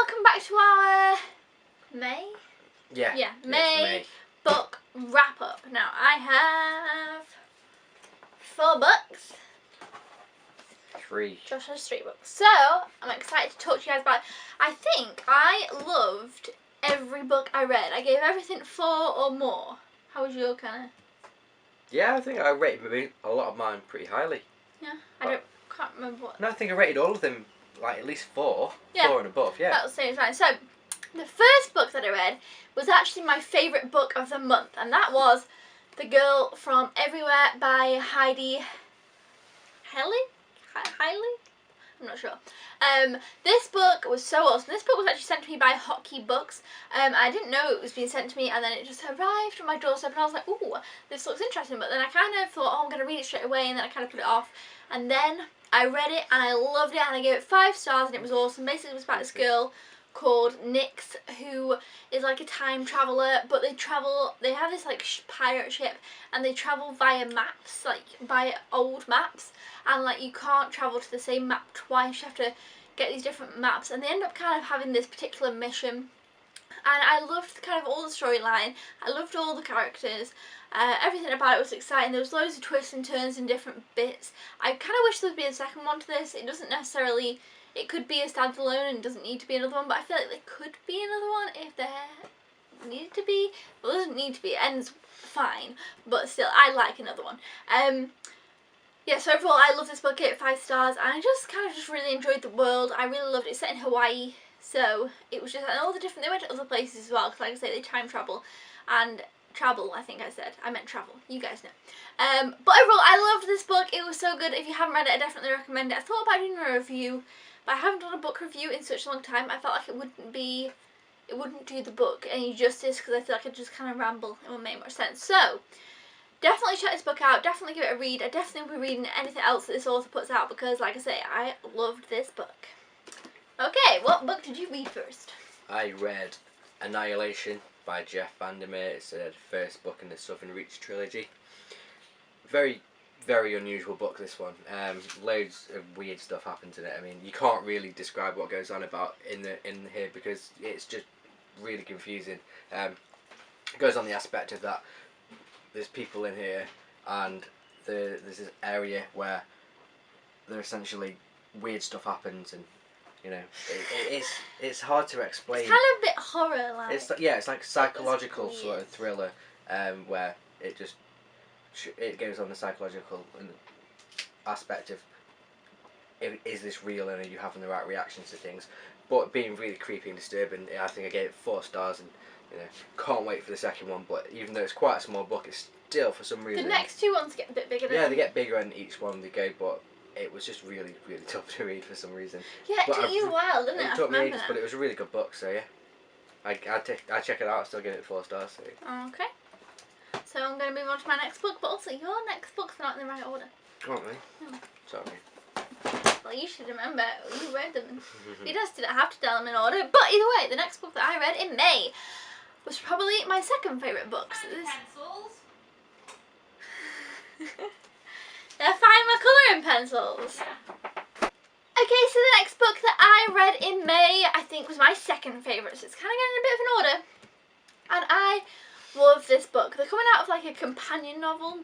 welcome back to our May May book wrap up. Now I have 4 books. 3. Josh has 3 books. So I'm excited to talk to you guys about it. I think I loved every book I read. I gave everything 4 or more. How was your kind of? Yeah, I think I rated maybe a lot of mine pretty highly. Yeah, can't remember what. No, I think I rated all of them like at least 4. Yeah, 4 and above. Yeah. That was the same time. So the first book that I read was actually my favourite book of the month, and that was The Girl from Everywhere by Heidi Hailey? I'm not sure. This book was so awesome. This book was actually sent to me by Hotkey Books. I didn't know it was being sent to me, and then it just arrived on my doorstep, and I was like, ooh, this looks interesting. But then I kind of thought, oh, I'm going to read it straight away, and then I kind of put it off. And then I read it, and I loved it, and I gave it 5 stars, and it was awesome. Basically, it was about this girl called Nyx, who is like a time traveller, but they have this like pirate ship, and they travel via maps, like via old maps, and like you can't travel to the same map twice, you have to get these different maps, and they end up kind of having this particular mission. And I loved kind of all the storyline, I loved all the characters, everything about it was exciting. There was loads of twists and turns in different bits. I kind of wish there would be a second one to this. It doesn't necessarily, it could be a standalone and doesn't need to be another one, but I feel like there could be another one if there needed to be. Well, it doesn't need to be, it ends fine, but still, I like another one. Yeah, so overall, I love this book, I gave it 5 stars, and I just kind of just really enjoyed the world. I really loved it. It's set in Hawaii, so it was just, and all the different, they went to other places as well, because like I say, they time travel, and travel, I think I said. I meant travel. You guys know. But overall, I loved this book. It was so good. If you haven't read it, I definitely recommend it. I thought about doing a review, but I haven't done a book review in such a long time. I felt like it wouldn't do the book any justice, because I feel like I'd just kind of ramble. It would make more sense. So, definitely check this book out. Definitely give it a read. I definitely will be reading anything else that this author puts out, because, like I say, I loved this book. Okay, what book did you read first? I read Annihilation by Jeff Vandermeer. It's the first book in the Southern Reach trilogy. Very, very unusual book, this one. Loads of weird stuff happens in it. I mean, you can't really describe what goes on about in here, because it's just really confusing. It goes on the aspect of that there's people in here, and there's this area where there essentially weird stuff happens, and you know, it's hard to explain. It's kind of a bit horror-like. It's like a psychological sort of thriller, where it goes on the psychological aspect of, is this real, and are you having the right reactions to things? But being really creepy and disturbing, I think I gave it 4 stars, and you know, can't wait for the second one. But even though it's quite a small book, it's still, for some reason, the next 2 ones get a bit bigger. Yeah, they get bigger in each one they go, but it was just really, really tough to read for some reason. Yeah, it took you a while, didn't it? It took me ages, but it was a really good book, so yeah. I check it out, I still give it 4 stars. So. Okay. So I'm going to move on to my next book, but also your next book's not in the right order. Aren't they? No. Sorry. Well, you should remember, you read them. You just didn't have to tell them in order. But either way, the next book that I read in May was probably my second favourite book. So pencils. They're fine, my colouring pencils. Okay, so the next book that I read in May, I think, was my second favourite, so it's kind of getting a bit of an order. And I love this book. They're coming out with like a companion novel,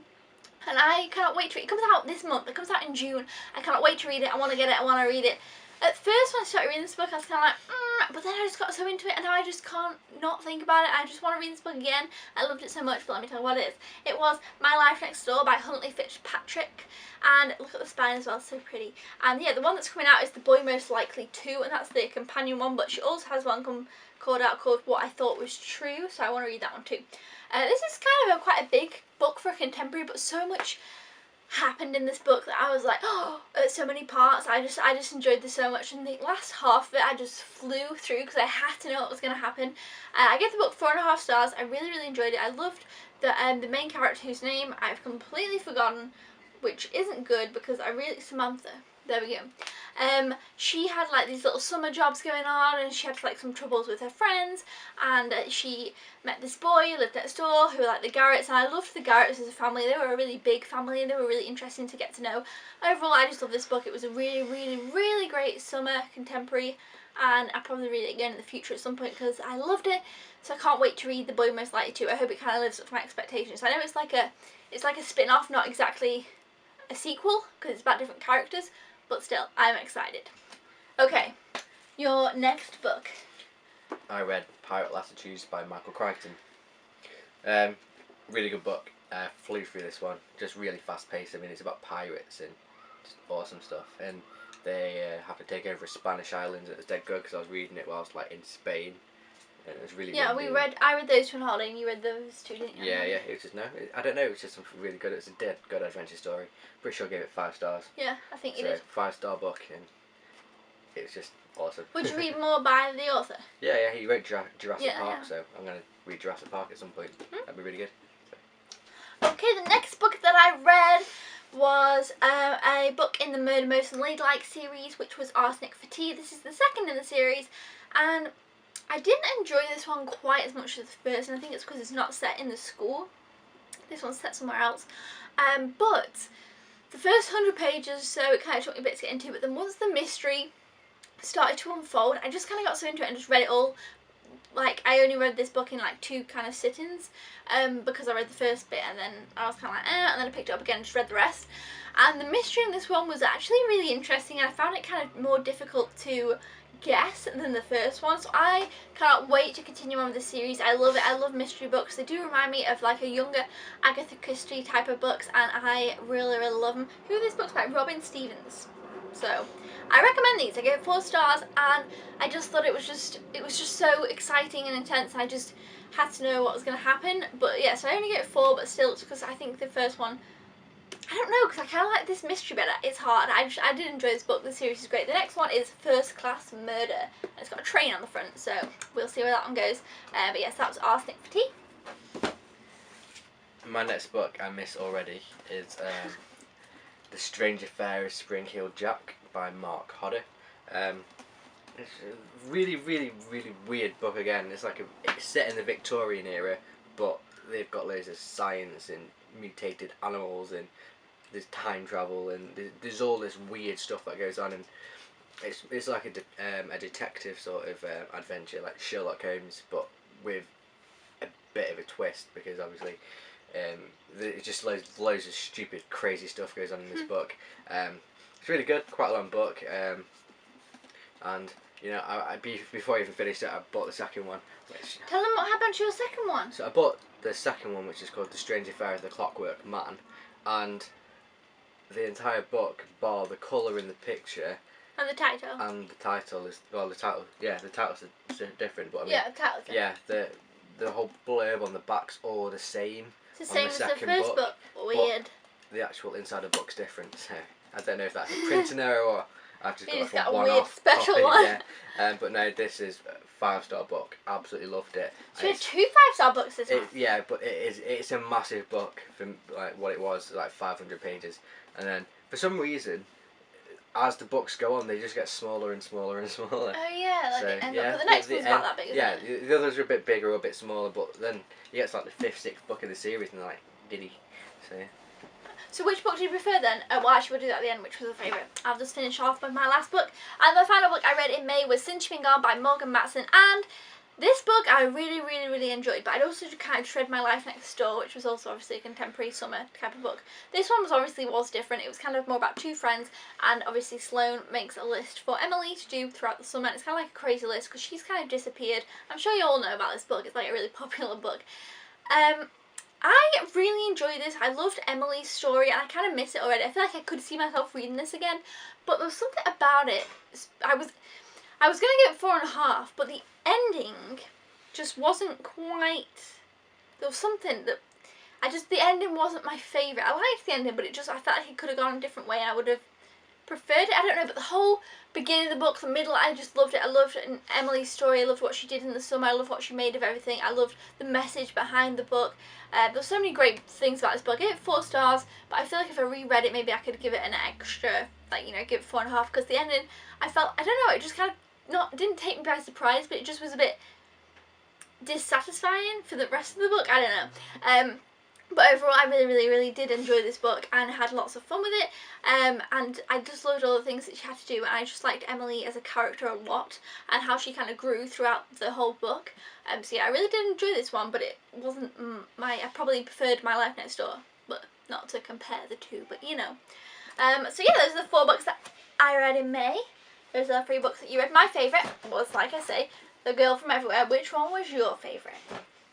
and I cannot wait to read it. It comes out this month. It comes out in June. I cannot wait to read it. I want to get it. I want to read it. At first, when I started reading this book, I was kind of like, but then I just got so into it, and now I just can't not think about it. I just want to read this book again. I loved it so much, but let me tell you what it is. It was My Life Next Door by Huntley Fitzpatrick, and look at the spine as well, so pretty. And yeah, the one that's coming out is The Boy Most Likely 2, and that's the companion one, but she also has one called What I Thought Was True, so I want to read that one too. This is kind of quite a big book for a contemporary, but so much happened in this book that I was like, oh, so many parts. I just enjoyed this so much, and the last half of it I just flew through because I had to know what was going to happen. I gave the book 4.5 stars. I really, really enjoyed it. I loved the main character, whose name I've completely forgotten, which isn't good because Samantha. There we go. She had like these little summer jobs going on, and she had like some troubles with her friends, and she met this boy who lived next door who were like the Garretts, and I loved the Garretts as a family. They were a really big family, and they were really interesting to get to know. Overall, I just love this book. It was a really, really, really great summer contemporary. and I'll probably read it again in the future at some point because I loved it. So I can't wait to read The Boy Most Likely To. I hope it kind of lives up to my expectations. I know it's like a spin-off, not exactly a sequel because it's about different characters, but still, I'm excited. Okay, your next book. I read Pirate Latitudes by Michael Crichton. Really good book. I flew through this one. Just really fast paced. I mean, it's about pirates and just awesome stuff. And they have to take over a Spanish island. It was dead good because I was reading it while I was like in Spain. And it was really Yeah, windy. I read those two on holiday, and you read those two, didn't you? Yeah. It was just I don't know. It was just something really good. It was a dead good adventure story. Pretty sure I gave it 5 stars. Yeah, I think you So did. 5-star book, and it was just awesome. Would you read more by the author? Yeah. He wrote Jurassic Yeah, Park, yeah. so I'm gonna read Jurassic Park at some point. That'd be really good. Okay, the next book that I read was a book in the Murder Most Ladylike series, which was Arsenic for Tea. This is the second in the series, and I didn't enjoy this one quite as much as the first, and I think it's because it's not set in the school. This one's set somewhere else. But the first 100 pages, so it kind of took me a bit to get into, but then once the mystery started to unfold, I just kind of got so into it and just read it all. Like, I only read this book in like 2 kind of sit-ins, because I read the first bit and then I was kind of like, and then I picked it up again and just read the rest. And the mystery in this one was actually really interesting, and I found it kind of more difficult to guess than the first one, so I cannot wait to continue on with the series. I love it. I love mystery books. They do remind me of like a younger Agatha Christie type of books, and I really, really love them. Who are these books by? Robin Stevens. So I recommend these. I gave it 4 stars, and I just thought it was just so exciting and intense. I just had to know what was going to happen. But yeah, so I only gave it 4, but still, it's because I think the first one, I don't know, because I kind of like this mystery better. It's hard. I did enjoy this book. The series is great. The next one is First Class Murder, and it's got a train on the front, so we'll see where that one goes. But yes, that was Arsenic for Tea. My next book I miss already is The Strange Affair of Spring-Heeled Jack by Mark Hodder. It's a really, really, really weird book again. It's set in the Victorian era, but they've got loads of science and mutated animals, and there's time travel, and there's all this weird stuff that goes on, and it's like a detective sort of adventure, like Sherlock Holmes, but with a bit of a twist, because obviously there's just loads of stupid, crazy stuff goes on in this book. It's really good, quite a long book, and you know, before I even finished it, I bought the second one. Tell them what happened to your second one. So I bought the second one, which is called The Strange Affair of the Clockwork Man, and the entire book, bar the colour in the picture, And the title. and the title is, well, the title's different, but I mean, Yeah, the title. yeah, the whole blurb on the back's all the same. It's the same as the second first book. Weird. The actual inside of the book's different, so I don't know if that's a printing error or I've just You got just like got a a weird one-off special copy, one. yeah. But no, this is a 5-star book. Absolutely loved it. So you had It's- 2 5-star books this month. Yeah, but it's a massive book for like what it was, like 500 pages, and then for some reason, as the books go on, they just get smaller and smaller and smaller. Oh yeah, like So, the end yeah, but the next the one's end- about that big, isn't Yeah, it? the others are a bit bigger or a bit smaller, but then you get to like the 5th, 6th book in the series, and they're like, diddy. So yeah. So which book do you prefer then? Well, actually, we'll do that at the end. Which was a favourite? I'll just finish off with my last book. And the final book I read in May was Since You've Been Gone by Morgan Matson. And this book I really, really, really enjoyed. But I'd also kind of tread My Life Next Door, which was also obviously a contemporary summer type of book. This one was different. It was kind of more about 2 friends. And obviously Sloane makes a list for Emily to do throughout the summer. And it's kind of like a crazy list because she's kind of disappeared. I'm sure you all know about this book. It's like a really popular book. I really enjoyed this. I loved Emily's story, and I kind of miss it already. I feel like I could see myself reading this again, but there was something about it. I was gonna give it 4.5, but the ending just wasn't quite. There was something that the ending wasn't my favourite. I liked the ending, but I felt like it could have gone a different way, and I would have preferred it. I don't know, but the whole beginning of the book, the middle, I just loved it. I loved Emily's story. I loved what she did in the summer. I loved what she made of everything. I loved the message behind the book. There's so many great things about this book. I gave it 4 stars, but I feel like if I reread it, maybe I could give it an extra, like, you know, give it 4.5, because the ending, I don't know, it just kind of didn't take me by surprise, but it just was a bit dissatisfying for the rest of the book. I don't know. But overall, I really did enjoy this book and had lots of fun with it. And I just loved all the things that she had to do. And I just liked Emily as a character a lot and how she kind of grew throughout the whole book. So yeah, I really did enjoy this one, but it wasn't I probably preferred My Life Next Door, but not to compare the two, but you know. So yeah, those are the 4 books that I read in May. Those are the 3 books that you read. My favourite was, like I say, The Girl from Everywhere. Which one was your favourite?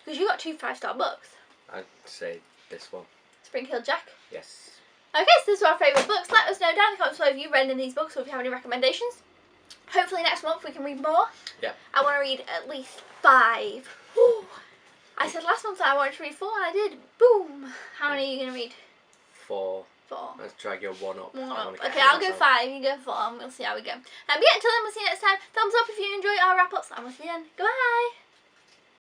Because you got 2 5-star books. I'd say this one. Spring-Heeled Jack. Yes. Okay, so these are our favourite books. Let us know down in the comments below if you've read any of these books or if you have any recommendations. Hopefully next month we can read more. Yeah. I want to read at least 5. Whew. I said last month that I wanted to read 4 and I did. Boom. How many are you going to read? 4. 4. Let's try go 1 up. Okay, I'll go 5, you go 4, and we'll see how we go. Yeah, until then, we'll see you next time. Thumbs up if you enjoy our wrap-ups, and we'll see you then. Goodbye!